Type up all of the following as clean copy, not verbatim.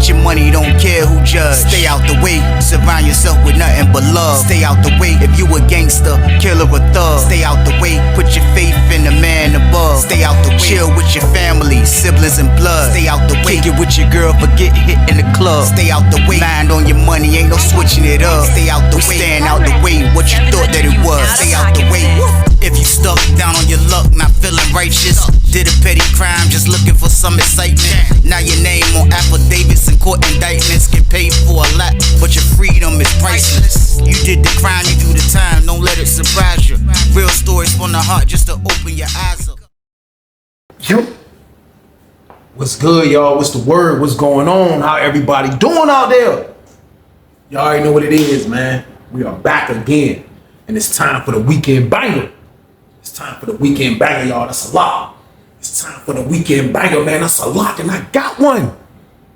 Get your money, don't care who judge. Stay out the way, surround yourself with nothing but love. Stay out the way, if you a gangster, killer or thug. Stay out the way, put your faith in the man above. Stay out the way, chill with your family, siblings and blood. Stay out the way, kick it with your girl, forget hit in the club. Stay out the way, mind on your money, ain't no switching it up. Stay out the way, stand out the way, what you thought that it was. Stay out the way. If you stuck down on your luck, not feeling righteous, did a petty crime, just looking for some excitement. Now your name on affidavits and court indictments, get paid for a lot, but your freedom is priceless. You did the crime, you do the time, don't let it surprise you. Real stories from the heart, just to open your eyes up. Yo, what's good, y'all? What's the word? What's going on? How everybody doing out there? Y'all already know what it is, man. We are back again, and it's time for the weekend banger. It's time for the weekend banger, y'all. That's a lot. It's time for the weekend banger, man. That's a lot, and I got one.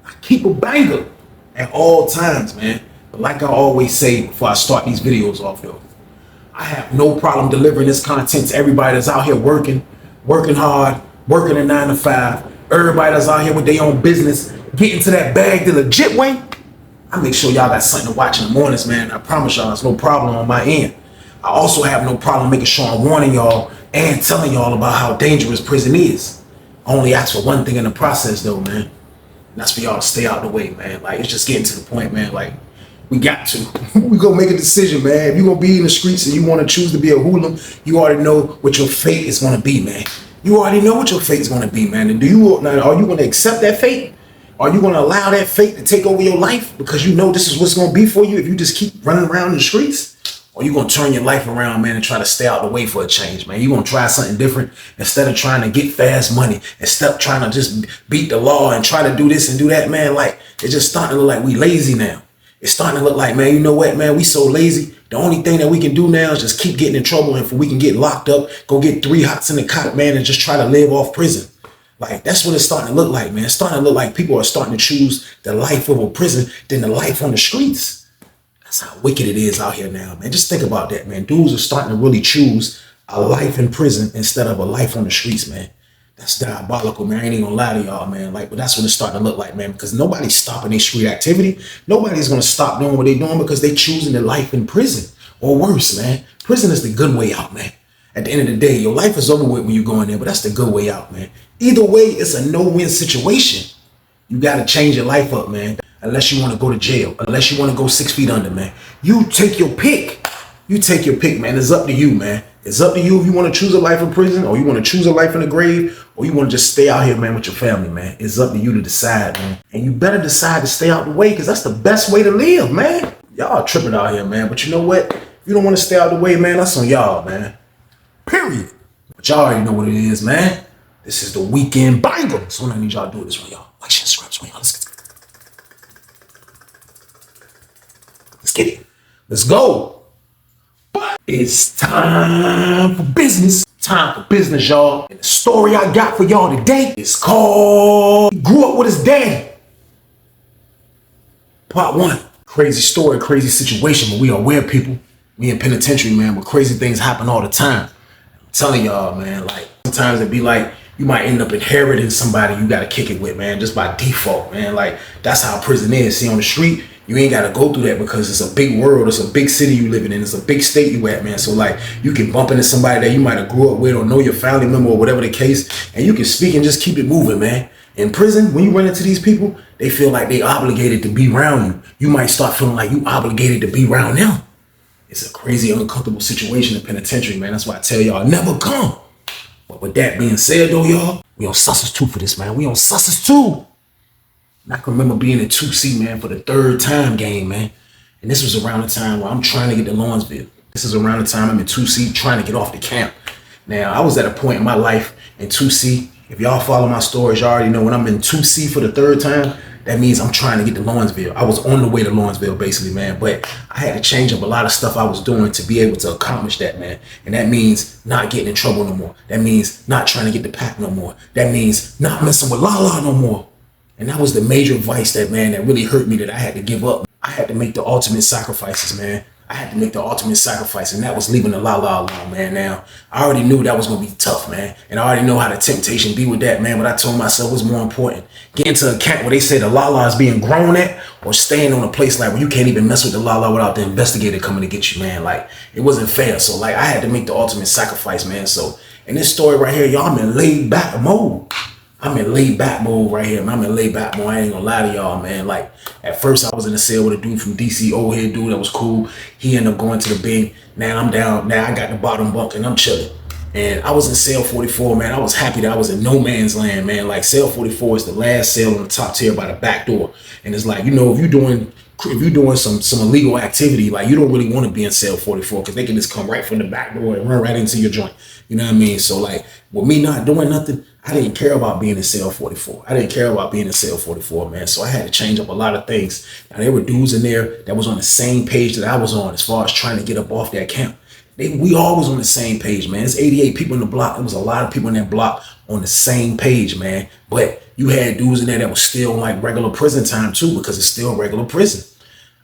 I keep a banger at all times, man. But like I always say before I start these videos off, though, I have no problem delivering this content to everybody that's out here working hard, working a 9 to 5. Everybody that's out here with their own business, getting to that bag the legit way. I make sure y'all got something to watch in the mornings, man. I promise y'all, it's no problem on my end. I also have no problem making sure I'm warning y'all and telling y'all about how dangerous prison is. I only ask for one thing in the process, though, man. And that's for y'all to stay out of the way, man. Like, it's just getting to the point, man. Like, we got to. We gonna make a decision, man. If you gonna be in the streets and you want to choose to be a hooligan, you already know what your fate is gonna be, man. You already know what your fate is gonna be, man. And are you gonna accept that fate? Are you gonna allow that fate to take over your life because you know this is what's gonna be for you if you just keep running around in the streets? Or you gonna turn your life around, man, and try to stay out the way for a change, man? You gonna try something different instead of trying to get fast money, instead of trying to just beat the law and try to do this and do that, man. Like, it's just starting to look like we lazy now. It's starting to look like, man, you know what, man, we so lazy. The only thing that we can do now is just keep getting in trouble, and if we can get locked up, go get 3 hots in the cot, man, and just try to live off prison. Like, that's what it's starting to look like, man. It's starting to look like people are starting to choose the life of a prison than the life on the streets. That's how wicked it is out here now, man. Just think about that, man. Dudes are starting to really choose a life in prison instead of a life on the streets, man. That's diabolical, man. I ain't even gonna lie to y'all, man. Like, but that's what it's starting to look like, man, because nobody's stopping their street activity. Nobody's gonna stop doing what they're doing because they choosing their life in prison, or worse, man. Prison is the good way out, man. At the end of the day, your life is over with when you go in there, but that's the good way out, man. Either way, it's a no-win situation. You got to change your life up, man. Unless you want to go to jail, unless you want to go 6 feet under, man. You take your pick. You take your pick, man. It's up to you, man. It's up to you if you want to choose a life in prison, or you want to choose a life in the grave, or you want to just stay out here, man, with your family, man. It's up to you to decide, man. And you better decide to stay out the way, because that's the best way to live, man. Y'all tripping out here, man. But you know what? If you don't want to stay out the way, man, that's on y'all, man. Period. But y'all already know what it is, man. This is the weekend banger. So I need y'all to do this one, y'all. Like, share, subscribe, y'all. Let's get it. Let's go. But it's time for business. Time for business, y'all. And the story I got for y'all today is called He Grew Up With His Daddy. Part 1. Crazy story, crazy situation, but we are aware, people. We in penitentiary, man, but crazy things happen all the time. I'm telling y'all, man, like, sometimes it be like, you might end up inheriting somebody you got to kick it with, man, just by default, man. Like, that's how prison is. See, on the street, you ain't got to go through that because it's a big world. It's a big city you living in. It's a big state you at, man. So, like, you can bump into somebody that you might have grew up with or know your family member or whatever the case, and you can speak and just keep it moving, man. In prison, when you run into these people, they feel like they obligated to be around you. You might start feeling like you obligated to be around them. It's a crazy, uncomfortable situation in penitentiary, man. That's why I tell y'all, never come. But with that being said, though, y'all, we on Sussex 2 for this, man. We on Sussex 2. And I can remember being in 2C, man, for the 3rd time game, man. And this was around the time where I'm trying to get to Lawrenceville. This is around the time I'm in 2C trying to get off the camp. Now, I was at a point in my life in 2C. If y'all follow my stories, y'all already know when I'm in 2C for the 3rd time, that means I'm trying to get to Lawrenceville. I was on the way to Lawrenceville, basically, man. But I had to change up a lot of stuff I was doing to be able to accomplish that, man. And that means not getting in trouble no more. That means not trying to get the pack no more. That means not messing with Lala no more. And that was the major vice that, man, that really hurt me that I had to give up. I had to make the ultimate sacrifices, man. I had to make the ultimate sacrifice, and that was leaving the la la alone, man. Now, I already knew that was gonna be tough, man, and I already know how the temptation be with that, man. But I told myself what's more important: getting to a camp where they say the la la is being grown at, or staying on a place like where you can't even mess with the la la without the investigator coming to get you, man. Like, it wasn't fair. So like, I had to make the ultimate sacrifice, man. So in this story right here, y'all, I'm in laid back mode. I'm in laid back mode right here, man. I'm in laid back mode. I ain't gonna lie to y'all, man. Like, at first I was in the cell with a dude from DC, old head dude that was cool. He ended up going to the Bing. Now I'm down. Now I got the bottom bunk and I'm chilling. And I was in cell 44, man. I was happy that I was in no man's land, man. Like, cell 44 is the last cell on the top tier by the back door. And it's like, you know, if you're doing some illegal activity, like, you don't really want to be in cell 44 because they can just come right from the back door and run right into your joint. You know what I mean? So like, with me not doing nothing, I didn't care about being in cell 44. I didn't care about being in cell 44, man. So I had to change up a lot of things. Now, there were dudes in there that was on the same page that I was on as far as trying to get up off that camp. We all was on the same page, man. It's 88 people in the block. There was a lot of people in that block on the same page, man. But you had dudes in there that was still on like regular prison time too, because it's still regular prison.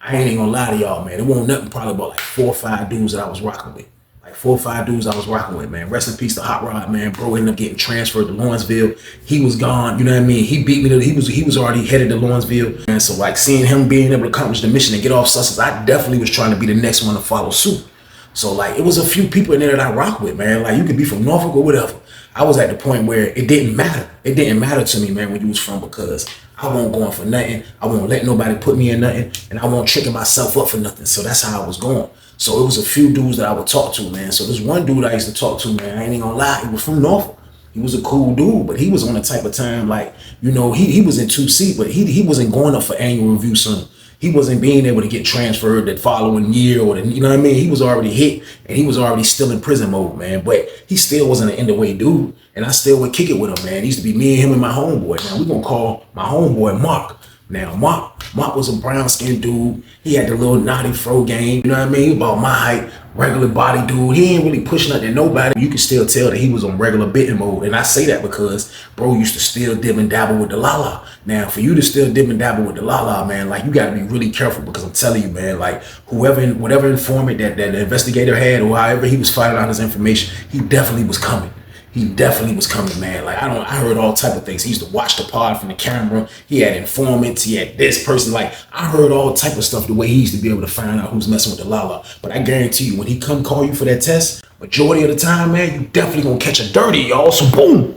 I ain't gonna lie to y'all, man. It wasn't nothing, probably about like 4 or 5 dudes that I was rocking with. Like 4 or 5 dudes I was rocking with, man. Rest in peace to Hot Rod, man. Bro ended up getting transferred to Lawrenceville. He was gone, you know what I mean? He beat me to, he was already headed to Lawrenceville. And so like, seeing him being able to accomplish the mission and get off Sussex, I definitely was trying to be the next one to follow suit. So like, it was a few people in there that I rock with, man. Like, you could be from Norfolk or whatever. I was at the point where it didn't matter. It didn't matter to me, man, where you was from, because I won't going for nothing. I won't let nobody put me in nothing, and I won't tricking myself up for nothing. So that's how I was going. So it was a few dudes that I would talk to, man. So there's one dude I used to talk to, man. I ain't even gonna lie. He was from Norfolk. He was a cool dude, but he was on the type of time, like, you know, he was in 2C, but he wasn't going up for annual review soon. He wasn't being able to get transferred that following year, or you know what I mean? He was already hit, and he was already still in prison mode, man. But he still wasn't an end the way dude, and I still would kick it with him, man. It used to be me and him and my homeboy. Now, we're gonna call my homeboy Mark. Now, Mark was a brown-skinned dude. He had the little naughty fro game, you know what I mean? About my height, regular body dude. He ain't really push nothing to nobody. You can still tell that he was on regular bitten mode. And I say that because bro used to still dib and dabble with the la-la. Now, for you to still dib and dabble with the la-la, man, like, you got to be really careful, because I'm telling you, man, like, whatever informant that the investigator had, or however he was finding out his information, he definitely was coming. He definitely was coming, man. Like, I heard all type of things. He used to watch the pod from the camera. He had informants. He had this person. Like, I heard all type of stuff the way he used to be able to find out who's messing with the la-la. But I guarantee you, when he come call you for that test, majority of the time, man, you definitely gonna catch a dirty, y'all. So boom.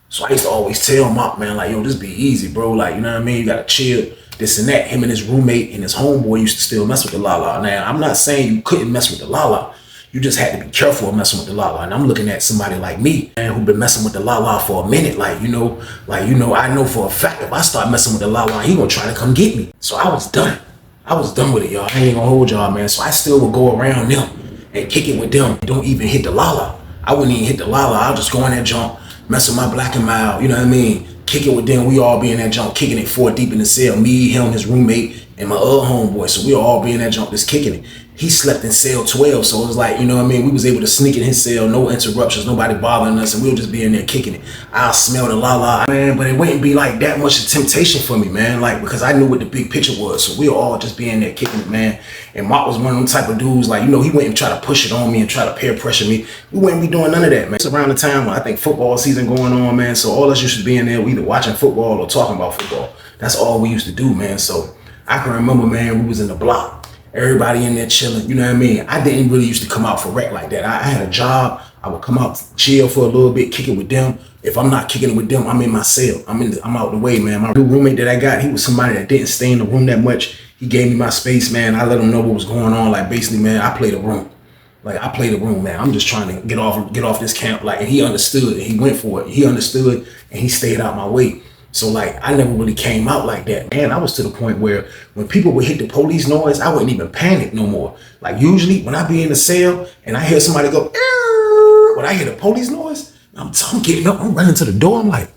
So I used to always tell Mop, man, like, yo, this be easy, bro. Like, you know what I mean? You gotta chill, this and that. Him and his roommate and his homeboy used to still mess with the la-la. Now, I'm not saying you couldn't mess with the la-la. You just had to be careful of messing with the la-la. And I'm looking at somebody like me, man, who been messing with the la-la for a minute. Like, you know, I know for a fact, if I start messing with the la-la, he gonna try to come get me. So I was done. I was done with it, y'all. I ain't gonna hold y'all, man. So I still would go around them and kick it with them. Don't even hit the la-la. I wouldn't even hit the la-la. I'll just go in that jump, mess with my black and mild, you know what I mean? Kick it with them. We all be in that jump, kicking it 4 deep in the cell. Me, him, his roommate, and my other homeboy. So we all be in that jump, just kicking it. He slept in cell 12, so it was like, you know what I mean? We was able to sneak in his cell, no interruptions, nobody bothering us, and we'll just be in there kicking it. I'll smell the la-la, man, but it wouldn't be like that much of temptation for me, man, like, because I knew what the big picture was, so we'll all just be in there kicking it, man. And Mark was one of them type of dudes, like, you know, he wouldn't try to push it on me and try to peer pressure me. We wouldn't be doing none of that, man. It's around the time when I think football season going on, man, so all us used to be in there, we either watching football or talking about football. That's all we used to do, man. So I can remember, man, we was in the block. Everybody in there chilling, you know what I mean? I didn't really used to come out for rec like that. I had a job. I would come out, chill for a little bit, kick it with them. If I'm not kicking it with them, I'm in my cell. I'm out the way, man. My new roommate that I got, he was somebody that didn't stay in the room that much. He gave me my space, man. I let him know what was going on. Like, basically, man, I play the room. Like, I play the room, man. I'm just trying to get off this camp. Like, and he understood, and he went for it. He understood, and he stayed out my way. So like, I never really came out like that, man. I was to the point where when people would hit the police noise, I wouldn't even panic no more. Like, usually when I be in the cell and I hear somebody go, when I hear the police noise, I'm getting up, I'm running to the door. I'm like,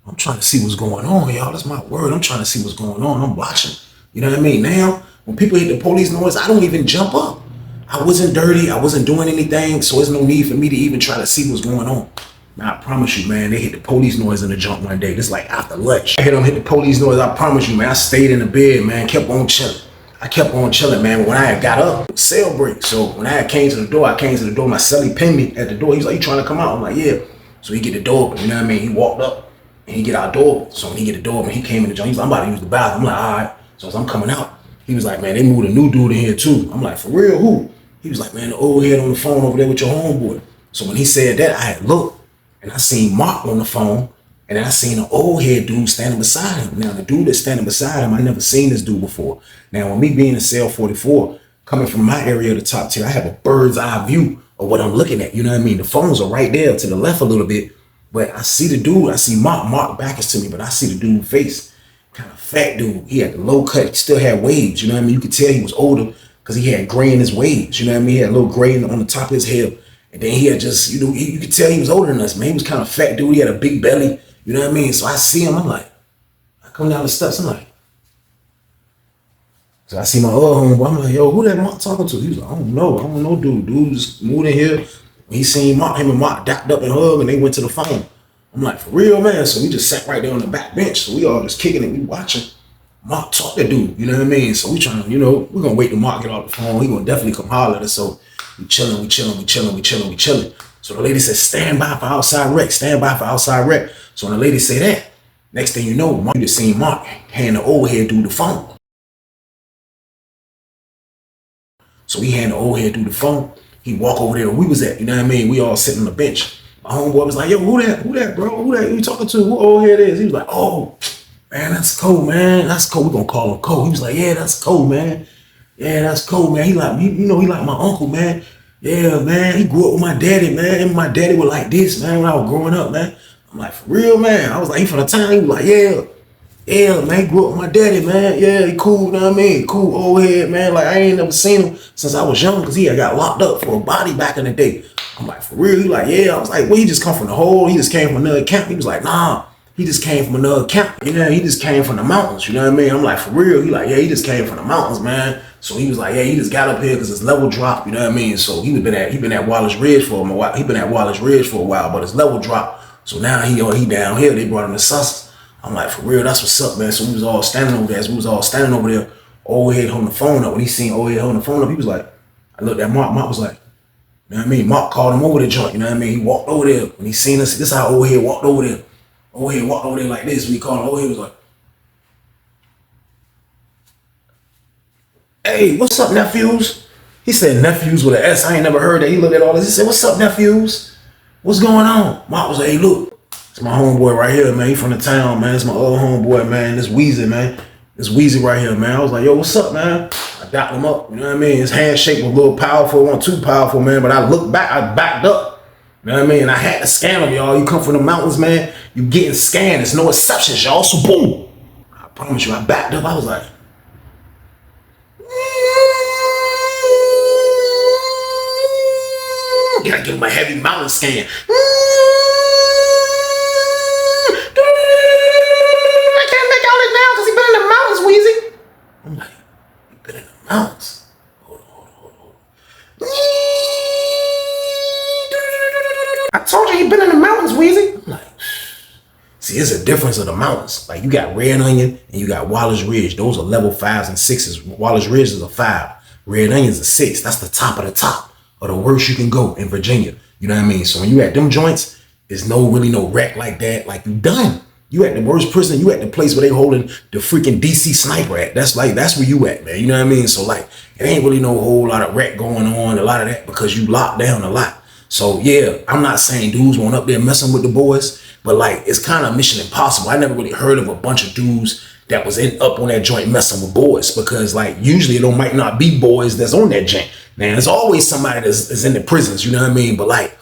I'm trying to see what's going on, y'all. That's my word. I'm trying to see what's going on. I'm watching. You know what I mean? Now, when people hit the police noise, I don't even jump up. I wasn't dirty. I wasn't doing anything. So there's no need for me to even try to see what's going on. Now, I promise you, man, they hit the police noise in the jump one day. This like after lunch. I hit them hit the police noise. I promise you, man, I stayed in the bed, man, kept on chilling. I kept on chilling, man. But when I had got up, cell break. So when I had came to the door, my celly pinned me at the door. He's like, "You trying to come out?" I'm like, "Yeah." So he get the door open, you know what I mean? He walked up and he get our door open. So when he get the door open, he came in the joint. He's like, "I'm about to use the bathroom." I'm like, "All right." So as I'm coming out, he was like, "Man, they moved a new dude in here too." I'm like, "For real? Who?" He was like, "Man, the old head on the phone over there with your homeboy." So when he said that, I had looked and I seen Mark on the phone. And then I seen an old head dude standing beside him. Now, the dude that's standing beside him, I never seen this dude before. Now, with me being in cell 44, coming from my area of the top tier, I have a bird's eye view of what I'm looking at. You know what I mean? The phones are right there to the left a little bit. But I see the dude, I see Mark back is to me, but I see the dude's face. Kind of fat dude. He had the low cut, he still had waves. You know what I mean? You could tell he was older because he had gray in his waves. You know what I mean? He had a little gray on the top of his head. And then he had just, you know, you could tell he was older than us, man. He was kind of fat dude. He had a big belly. You know what I mean? So I see him, I'm like, I come down the steps, I'm like, so I see my other homeboy, I'm like, "Yo, who that Mark talking to?" He was like, I don't know, dude. Dude just moved in here. He seen Mark, him and Mark dapped up and hugged, and they went to the phone. I'm like, "For real, man?" So we just sat right there on the back bench. So we all just kicking it, we watching Mark talk to dude, you know what I mean? So we trying to, you know, we're gonna wait till Mark get off the phone. He gonna definitely come holler at us. So we chilling. So the lady said, stand by for outside rec. So when the lady say that, next thing you know, Mark just seen Mark hand the old head dude the phone. So he hand the old head dude the phone. He walk over there where we was at, you know what I mean? We all sitting on the bench. My homeboy was like, "Yo, who that, bro? Who that you talking to? Who old head is?" He was like, "Oh, man, that's Cole, man. That's Cole. We gonna call him Cole." He was like, "Yeah, that's Cole, man. Yeah, that's Cole, man. He like, you know, he like my uncle, man. Yeah, man. He grew up with my daddy, man. And my daddy was like this, man, when I was growing up, man." I'm like, "For real, man?" I was like, he from the town. He was like, yeah, man. He grew up with my daddy, man. Yeah, he cool, you know what I mean? Cool old head, man. Like, I ain't never seen him since I was young because he had got locked up for a body back in the day. I'm like, "For real?" He like, "Yeah." I was like, "Well, he just come from the hole. He just came from another camp." He was like, "Nah. He just came from another camp. You know, he just came from the mountains." You know what I mean? I'm like, "For real?" He like, "Yeah, he just came from the mountains, man." So he was like, "Yeah, he just got up here because his level dropped." You know what I mean? So he been at Wallace Ridge for a while. He been at Wallace Ridge for a while, but his level dropped. So now he down here. They brought him to Sussex. I'm like, "For real? That's what's up, man." So we was all standing over there. Old head holding the phone up. When he seen old head holding the phone up, he was like, I looked at Mark. Mark was like, you know what I mean? Mark called him over the joint. You know what I mean? He walked over there. When he seen us, this is how old head walked over there. Old head walked over there like this. When he called him, old head was like, "Hey, what's up, nephews?" He said nephews with an S. I ain't never heard that. He looked at all this. He said, "What's up, nephews? What's going on?" Mark was like, "Hey, look, it's my homeboy right here, man. He from the town, man. It's my other homeboy, man. This Weezy, man. This Weezy right here, man." I was like, "Yo, what's up, man?" I dapped him up. You know what I mean? His handshake was a little powerful. It wasn't too powerful, man. But I looked back. I backed up. You know what I mean? I had to scan him, y'all. You come from the mountains, man. You getting scanned. There's no exceptions, y'all. So boom. I promise you, I backed up. I was like, you gotta give him a heavy mountain scan. I can't make out it now because he been in the mountains, Weezy. I'm like, "You been in the mountains? Hold on. I told you he been in the mountains, Weezy." I'm like, see, it's a difference of the mountains. Like, you got Red Onion and you got Wallace Ridge. Those are level 5s and 6s. Wallace Ridge is a 5. Red Onion is a 6. That's the top of the worst you can go in Virginia. You know what I mean? So when you at them joints, there's really no wreck like that. Like, you done. You at the worst prison. You at the place where they holding the freaking DC sniper at. That's where you at, man. You know what I mean? So like, it ain't really no whole lot of wreck going on, a lot of that, because you locked down a lot. So yeah, I'm not saying dudes went up there messing with the boys, but like, it's kind of mission impossible. I never really heard of a bunch of dudes that was up on that joint messing with boys, because like, usually it might not be boys that's on that joint. Man, there's always somebody that's in the prisons, you know what I mean? But like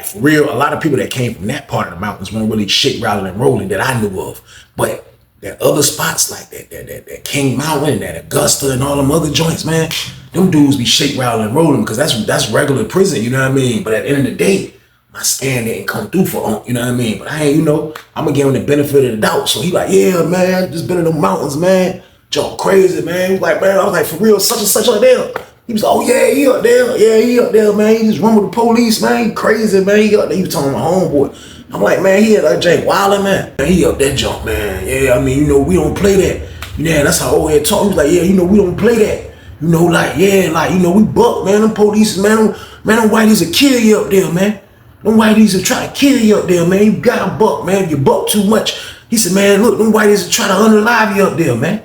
for real, a lot of people that came from that part of the mountains weren't really shit, rattling and rolling that I knew of. But that other spots like that King Mountain and that Augusta and all them other joints, man, them dudes be shake, rattling and rolling because that's regular prison, you know what I mean? But at the end of the day, my scan didn't come through for you know what I mean? But I ain't, I'm gonna give him the benefit of the doubt. So he like, "Yeah, man, I just been in the mountains, man. Joe crazy, man." He was like, "Man," I was like, "For real, such and such like that." He was like, "Oh yeah, he up there. Yeah, he up there, man. He just run with the police, man. He crazy, man. He up there." He was telling my homeboy. I'm like, "Man, he at that Jay Wilder, man. He up that jump, man. Yeah, I mean, we don't play that. Yeah, that's how old head talk. He was like, yeah, you know, we don't play that. You know, like, yeah, like, you know, we buck, man. Them police, man, them whiteys will kill you up there, man. Them whiteys will try to kill you up there, man. You got a buck, man. If you buck too much. He said, man, look, them whiteys will try to unalive you up there, man.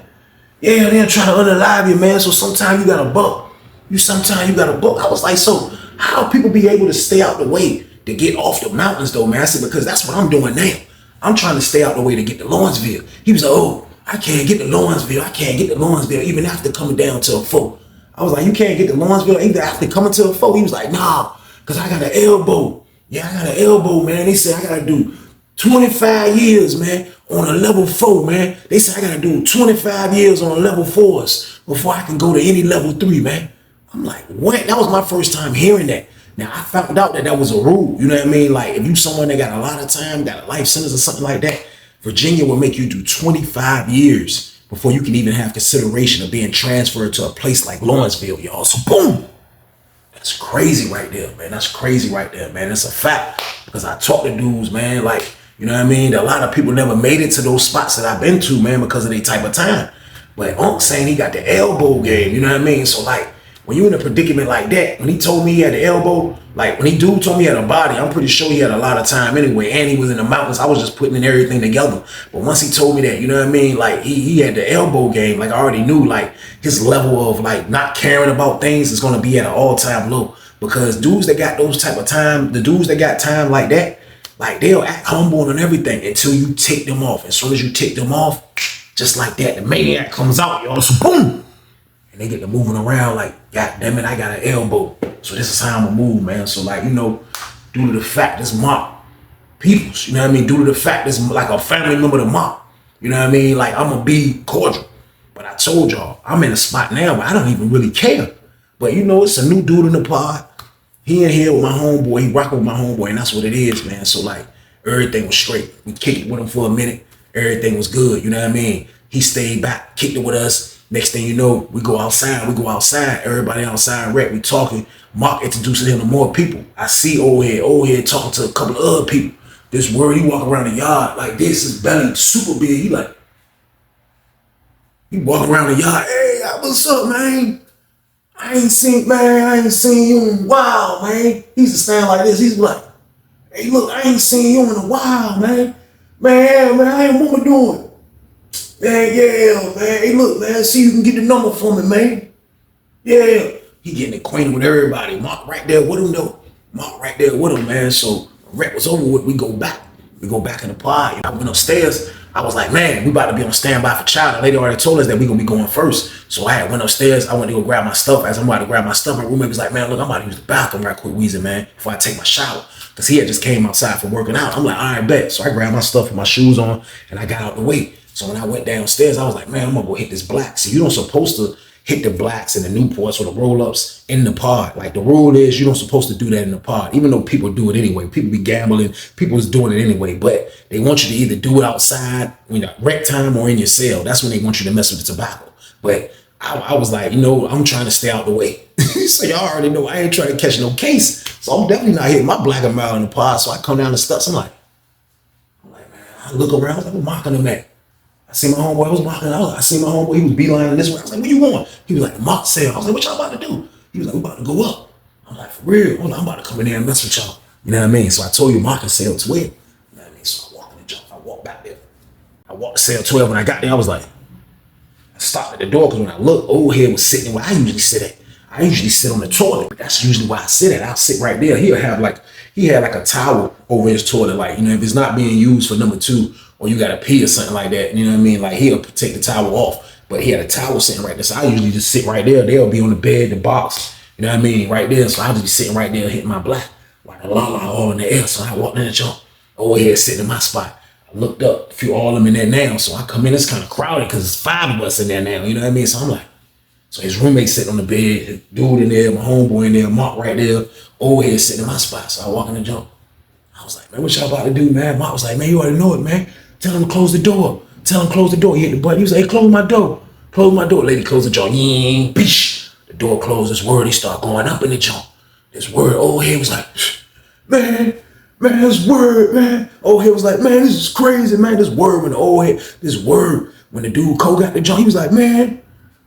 Yeah, they'll try to unalive you, man. So sometimes you got a buck. Sometimes you got a buck. I was like, so how do people be able to stay out the way to get off the mountains, though, man? I said, because that's what I'm doing now. I'm trying to stay out the way to get to Lawrenceville. He was like, oh, I can't get to Lawrenceville. I can't get to Lawrenceville even after coming down to a 4. I was like, you can't get to Lawrenceville even after coming to a 4? He was like, nah, because I got an elbow. Yeah, I got an elbow, man. They said I got to do 25 years, man, on a level 4, man. They said I got to do 25 years on a level 4s before I can go to any level 3, man. I'm like, what? That was my first time hearing that. Now, I found out that was a rule. You know what I mean? Like, if you someone that got a lot of time, got a life sentence or something like that, Virginia will make you do 25 years before you can even have consideration of being transferred to a place like Lawrenceville, y'all. So, boom. That's crazy right there, man. That's crazy right there, man. It's a fact. Because I talk to dudes, man, like, you know what I mean? A lot of people never made it to those spots that I've been to, man, because of their type of time. But Unc saying he got the elbow game, you know what I mean? So, like, when you in a predicament like that, when he told me he had the elbow, like when dude told me he had a body, I'm pretty sure he had a lot of time anyway, and he was in the mountains. I was just putting in everything together. But once he told me that, you know what I mean? Like he had the elbow game. Like I already knew like his level of like not caring about things is gonna be at an all-time low. Because dudes that got those type of time, the dudes that got time like that, like they'll act humble and everything until you take them off. As soon as you take them off, just like that, the maniac comes out, y'all. So boom. And they get to moving around like, God damn it, I got an elbow. So this is how I'm gonna move, man. So like, you know, due to the fact this Mark Peoples, you know what I mean? Due to the fact this like a family member to Mark, you know what I mean? Like I'm gonna be cordial. But I told y'all, I'm in a spot now where I don't even really care. But you know, it's a new dude in the pod. He in here with my homeboy, he rocking with my homeboy, and that's what it is, man. So like, everything was straight. We kicked it with him for a minute. Everything was good, you know what I mean? He stayed back, kicked it with us. Next thing you know, we go outside. Everybody outside, rap, we talking. Mark introducing him to more people. I see old head talking to a couple of other people. This word, he walk around the yard like this, his belly super big. He walk around the yard, hey, what's up, man? I ain't seen you in a while, man. He used to stand like this. He's like, hey, look, I ain't seen you in a while, man. Man, how your mama doing? Man, yeah, man. Hey, look, man. See you can get the number for me, man. Yeah. He getting acquainted with everybody. Mark right there with him, though. Mark right there with him, man. So rep was over with. We go back. We go back in the pod. I went upstairs. I was like, man, we about to be on standby for child. The lady already told us that we gonna be going first. So I went upstairs. I went to go grab my stuff. As I'm about to grab my stuff, my roommate was like, man, look, I'm about to use the bathroom right quick, Weezy, man, before I take my shower. Because he had just came outside for working out. I'm like, all right, bet. So I grabbed my stuff with my shoes on, and I got out the way. So when I went downstairs, I was like, man, I'm gonna go hit this black. See, you don't supposed to hit the blacks and the Newports or the roll-ups in the pod. Like the rule is you don't supposed to do that in the pod, even though people do it anyway. People be gambling, people is doing it anyway, but they want you to either do it outside, you know, rec time or in your cell. That's when they want you to mess with the tobacco. But I was like, you know, I'm trying to stay out the way. So y'all already know I ain't trying to catch no case. So I'm definitely not hitting my black and mild in the pod. So I come down the steps, I'm like, man, I look around, I was like, I'm mocking him at. I see my homeboy, I was walking out. I see my homeboy, he was beelining this way. I was like, where you going? He was like, the mock sale. I was like, what y'all about to do? He was like, we about to go up. I'm like, for real? I'm about to come in there and mess with y'all. You know what I mean? So I told you mocking sale 12. You know what I mean? So I walk in the jump. I walk back there. I walked to sale 12. When I got there, I was like, I stopped at the door because when I looked, old head was sitting where I usually sit at. I usually sit on the toilet, but that's usually where I sit at. I'll sit right there. He had like a towel over his toilet. Like, you know, if it's not being used for number 2, or you gotta pee or something like that, you know what I mean? Like he'll take the towel off, but he had a towel sitting right there. So I usually just sit right there. They'll be on the bed, the box, you know what I mean? Right there. So I'll just be sitting right there hitting my black, like a la all in the air. So I walked in the jump, over here sitting in my spot. I looked up, a few all of them in there now. So I come in, it's kind of crowded because it's 5 of us in there now, you know what I mean? So I'm like, so his roommate sitting on the bed, his dude in there, my homeboy in there, Mark right there, over here sitting in my spot. So I walk in the jump. I was like, man, what y'all about to do, man? Mark was like, man, you already know it, man. Tell him to close the door. Tell him to close the door. He hit the button. He was like, hey, close my door. Close my door. Lady closed the door. Bish. The door closed. This word, he started going up in the jump. This word, old head was like, man, this word, man. Old head was like, man, this is crazy, man. This word when the old head, this word when the dude Cole got the joint, he was like, man,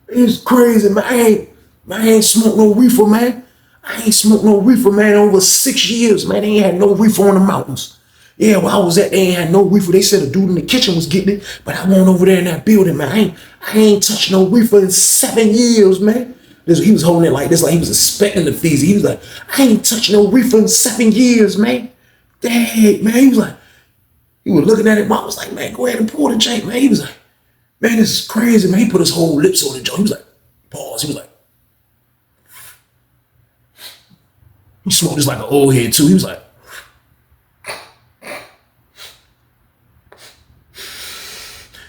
it's crazy, man. I ain't smoked no reefer, man. I ain't smoked no reefer, man, over 6 years, man. They ain't had no reefer on the mountains. Yeah, where I was at, they ain't had no reefer. They said a dude in the kitchen was getting it, but I went over there in that building, man. I ain't touched no reefer in 7 years, man. He was holding it like this, like he was expecting the fees. He was like, I ain't touched no reefer in 7 years, man. Dang, man. He was looking at it. Mom was like, man, go ahead and pour the joint, man. He was like, man, this is crazy, man. He put his whole lips on the joint. He was like, pause. He was like, he smoked this like an old head too. He was like,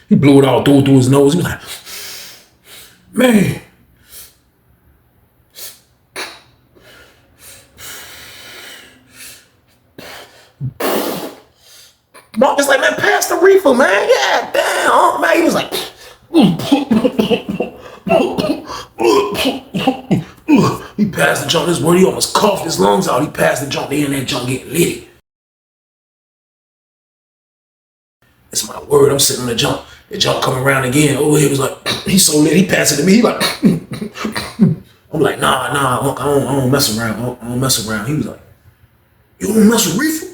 he blew it all through his nose. He was like, man. Mark was like, man, pass the reefer, man. Yeah, damn, man. He was like, he passed the joint. This word, he almost coughed his lungs out. He passed the joint. They in that joint getting litty. It's my word. I'm sitting on the joint. The joint coming around again. Oh, he was like, he's so lit. He passed it to me. He like, I'm like, nah, I don't mess around. I don't mess around. He was like, you don't mess with reefer?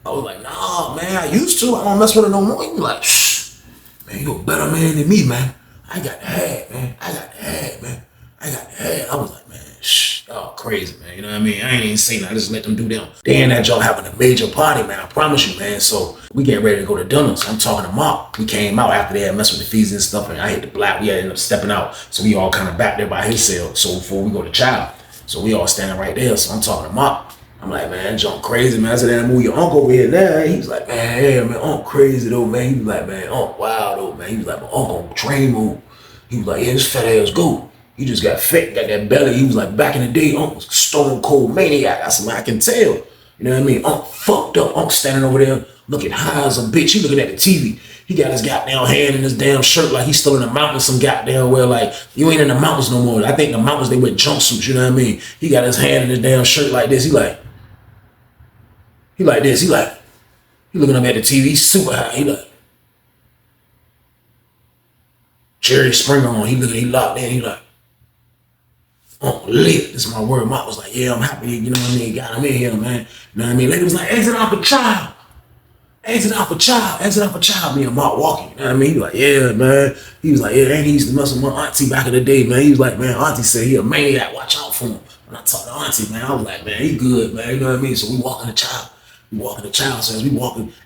I was like, nah, man, I used to. I don't mess with it no more. He was like, shh, man, you a better man than me, man. I got the hat, man. I got the hat. I was like, man, shh, y'all crazy, man. You know what I mean? I ain't even saying I just let them do them. They in that joint having a major party, man. I promise you, man. So we getting ready to go to dinner. So I'm talking to Mark. We came out after they had messed with the fees and stuff, and I hit the block. We had ended up stepping out. So we all kind of back there by his cell. So before we go to Child. So we all standing right there. So I'm talking to Mark. I'm like, man, that junk crazy, man. I said, damn, move your uncle over here now. He was like, man, yeah, man, Unc crazy though, man. He was like, man, Unc wild though, man. He was like, my uncle train move. He was like, yeah, this fat ass go. He just got fat, got that belly. He was like, back in the day, Unc was stone cold maniac. I said, man, I can tell. You know what I mean? Unc fucked up. Unc standing over there looking high as a bitch. He looking at the TV. He got his goddamn hand in his damn shirt like he's still in the mountains some goddamn where like you ain't in the mountains no more. I think the mountains they wear jumpsuits, you know what I mean? He got his hand in his damn shirt like this. He like this. He looking up at the TV. He's super high. He like Jerry Springer on. He locked in. He like, oh, lit. This is my word. Mark was like, yeah, I'm happy. You know what I mean? Got him in here, man. You know what I mean? Lady was like, exit out for child. Exit out for child. Exit out for child. Me and Mark walking. You know what I mean? He was like, yeah, man. He was like, yeah, and he used to mess with my auntie back in the day, man. He was like, man, auntie said he a maniac. Watch out for him. When I talked to auntie, man, I was like, man, he good, man. You know what I mean? So we walking the child. So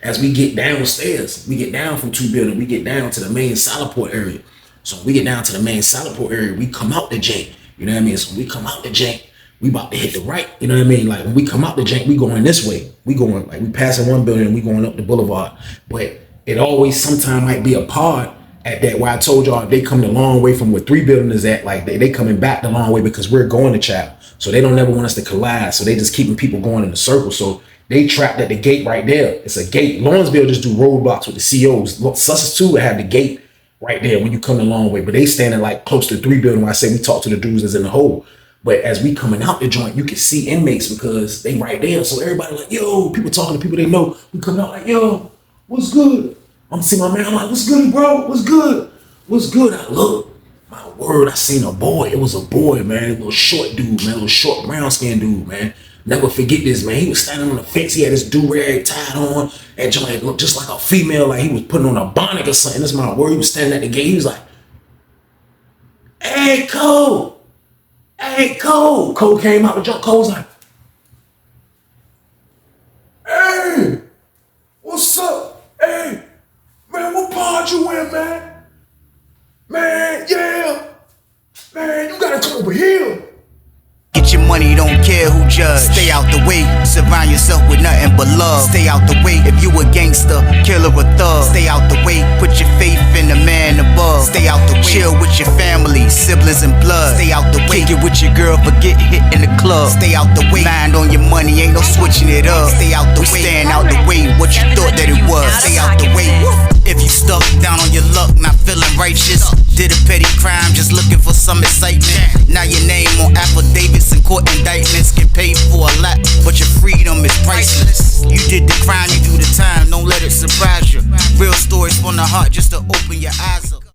as we get downstairs, we get down from 2 buildings, we get down to the main Soloport area. So when we get down to the main Soloport area, we come out the jank. You know what I mean? So when we come out the jank, we about to hit the right. You know what I mean? Like when we come out the jank, we going this way. We going like we passing one building and we going up the boulevard. But it always sometime might be a part at that where I told y'all if they come the long way from where 3 buildings is at, like they coming back the long way because we're going to Child. So they don't never want us to collide. So they just keeping people going in a circle. So they trapped at the gate right there. It's a gate. Lawrenceville just do roadblocks with the COs. Sussex too have the gate right there when you come the long way. But they standing like close to 3 building where I say we talk to the dudes that's in the hole. But as we coming out the joint, you can see inmates because they right there. So everybody like, yo, people talking to people they know. We coming out like, yo, what's good? I'm seeing my man. I'm like, what's good, bro? What's good? What's good? I look. My word, I seen a boy. It was a boy, man. A little short dude, man. A little short brown skinned dude, man. Never forget this, man. He was standing on the fence. He had his do-rag tied on. And joint looked just like a female, like he was putting on a bonnet or something. That's my word. He was standing at the gate. He was like, hey, Cole. Hey, Cole. Cole came out the jump. Cole was like, hey, what's up? Hey, man, what part you in, man? Man, yeah. Man, you gotta come over here. Get your money, don't care who judge. Stay out the way, surround yourself with nothing but love. Stay out the way if you a gangster, killer or thug. Stay out the way, put your faith in the man above. Stay out the way, chill with your family, siblings and blood. Stay out the way, kick it with your girl, forget hit in the club. Stay out the way, mind on your money, ain't no switching it up. Stay out the way, stand out the way, what you thought that it was. Stay out the way, if you stuck down on your luck, not feeling righteous. Did a petty crime, just looking for some excitement. Now your name on affidavits and court indictments. Get paid for a lot, but your freedom is priceless. You did the crime, you do the time, don't let it surprise you. Real stories from the heart, just to open your eyes up.